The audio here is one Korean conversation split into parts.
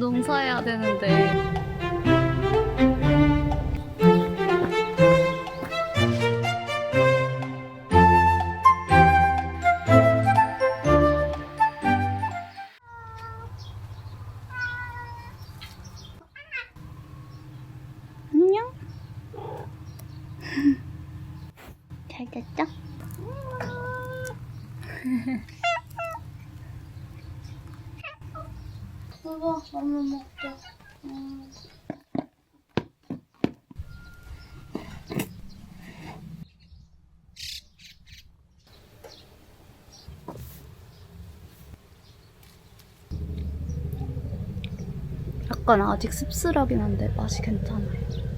농사해야 되는데 안녕? 잘 잤죠? 봐봐, 라면 먹자. 약간 아직 씁쓸하긴 한데 맛이 괜찮아요.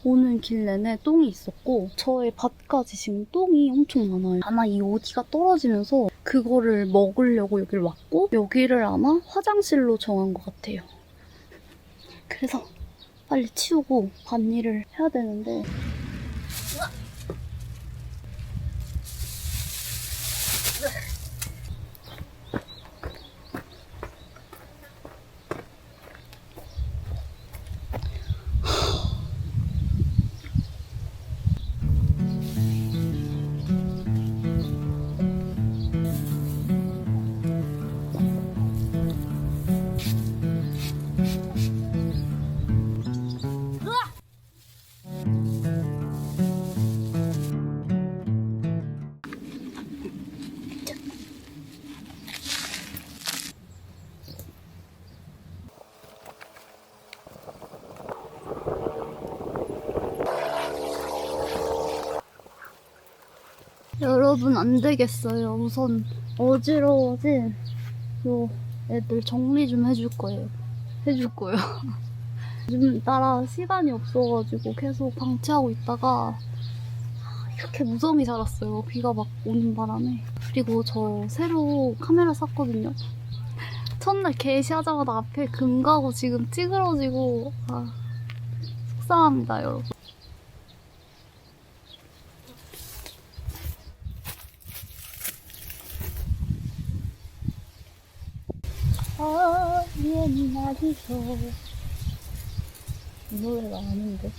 오는 길 내내 똥이 있었고 저의 밭까지 지금 똥이 엄청 많아요. 아마 이 오디가 떨어지면서 그거를 먹으려고 여기를 왔고 여기를 아마 화장실로 정한 것 같아요. 그래서 빨리 치우고 밭일을 해야 되는데 여러분 안 되겠어요. 우선 어지러워진 요 애들 정리 좀 해줄 거예요. 요즘 따라 시간이 없어가지고 계속 방치하고 있다가 이렇게 무성이 자랐어요. 비가 막 오는 바람에. 그리고 저 새로 카메라 샀거든요. 첫날 게시하자마자 앞에 금 가고 지금 찌그러지고 속상합니다, 여러분. 옛날이서 이 노래가 아닌데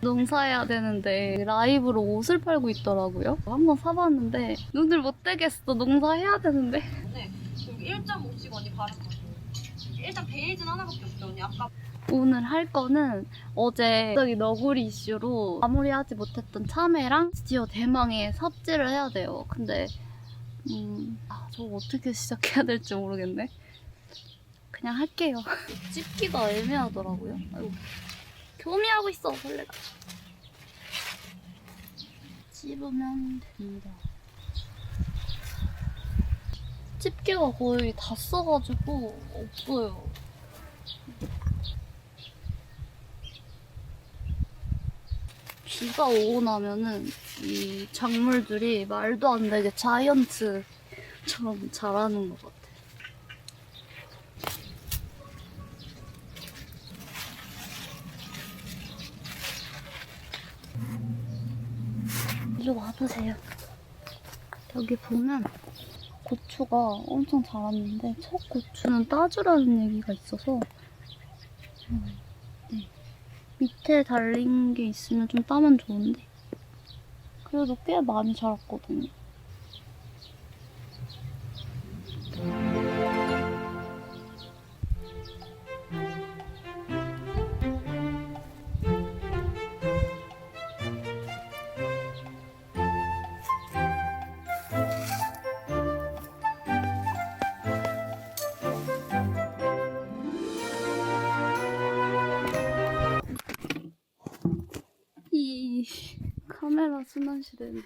농사해야 되는데 라이브로 옷을 팔고 있더라고요. 한번 사봤는데 눈을 못 떼겠어. 농사해야 되는데. 네, 여기 1.5씩 언니 바른 거. 일단 베이지는 하나밖에 없죠 언니. 아까 오늘 할 거는 어제 갑자기 너구리 이슈로 마무리하지 못했던 참외랑 드디어 대망의 삽질을 해야 돼요. 근데 저거 어떻게 시작해야 될지 모르겠네. 그냥 할게요. 찝기가 애매하더라고요. 아이고. 교미하고 있어 벌레가. 찝으면 됩니다. 집게가 거의 다 써가지고 없어요. 비가 오고 나면은 이 작물들이 말도 안 되게 자이언트처럼 자라는 것 같아. 이리 와보세요. 여기 보면 고추가 엄청 자랐는데 첫 고추는 따주라는 얘기가 있어서 네. 밑에 달린 게 있으면 좀 따면 좋은데 그래도 꽤 많이 자랐거든요. 카메라 순환시대는.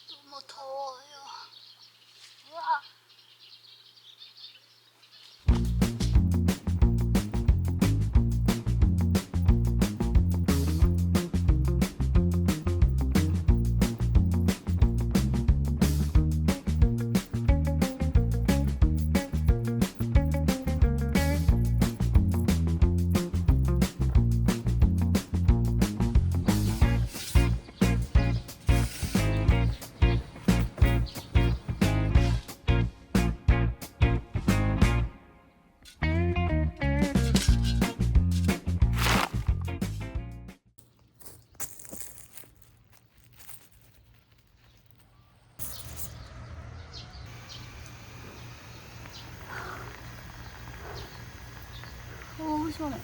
너무 더워요. 우와. 시원해.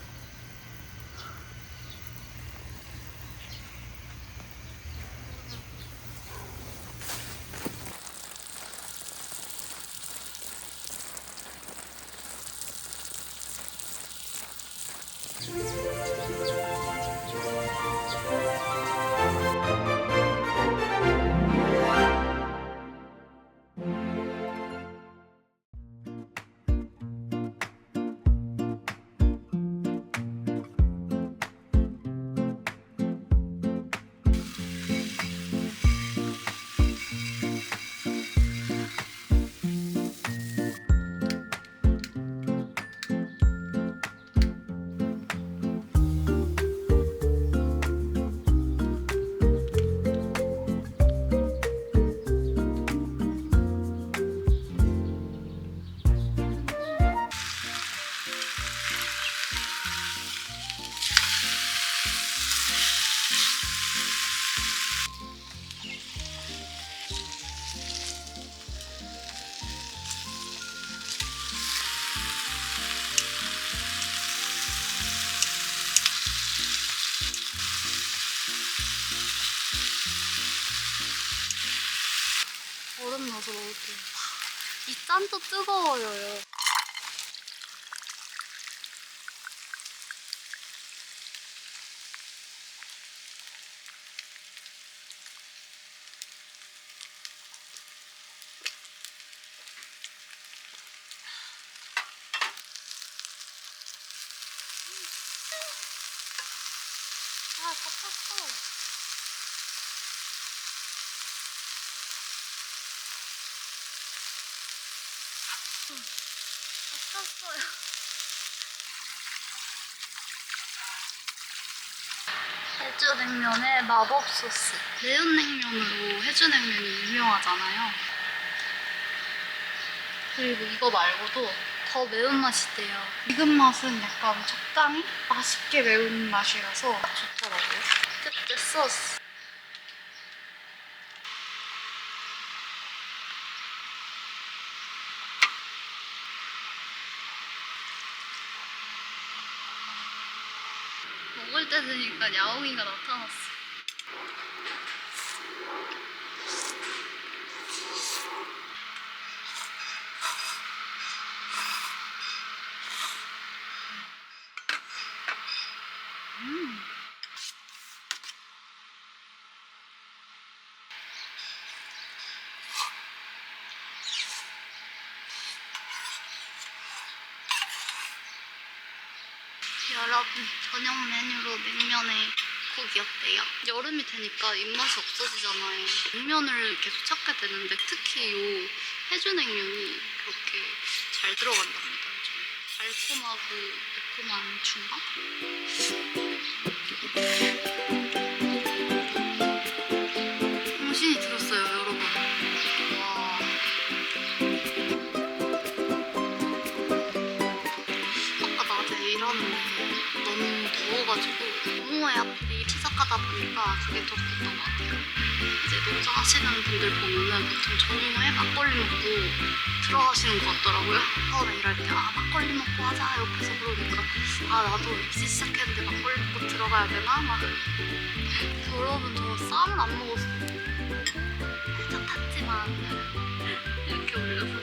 얼음 넣어서 먹을게요. 이 짠도 뜨거워요. 아, 다 탔어. 다 탔어요. 해주냉면에 마법 소스. 매운 냉면으로 해주냉면이 유명하잖아요. 그리고 이거 말고도 더 매운맛이 돼요. 지금 맛은 약간 적당히 맛있게 매운 맛이라서 좋더라고요. 끝에 소스. 먹을 때 되니까 야옹이가 나타났어. 여러분, 저녁 메뉴로 냉면에 국이 어때요? 여름이 되니까 입맛이 없어지잖아요. 냉면을 계속 찾게 되는데 특히 요 해준행륜이 그렇게 잘 들어간답니다. 요즘 달콤하고 매콤한 중간? 정신이 들었어요, 여러분. 와. 아까 낮에 일하는데 너무 더워가지고 업무에 앞이 시작하다 보니까 그게 더 그랬던 것 같아요. 이제 농사 하시는 분들 보면은 보통 정오에 막걸리 먹고 들어가시는 것 같더라고요. 처음에 일할 때 막걸리 먹고 하자 옆에서 그러니까 나도 일찍 시작했는데 막걸리 먹고 들어가야 되나? 막 여러분 저 쌈을 안 먹었어요. 살짝 탔지만 이렇게 올려서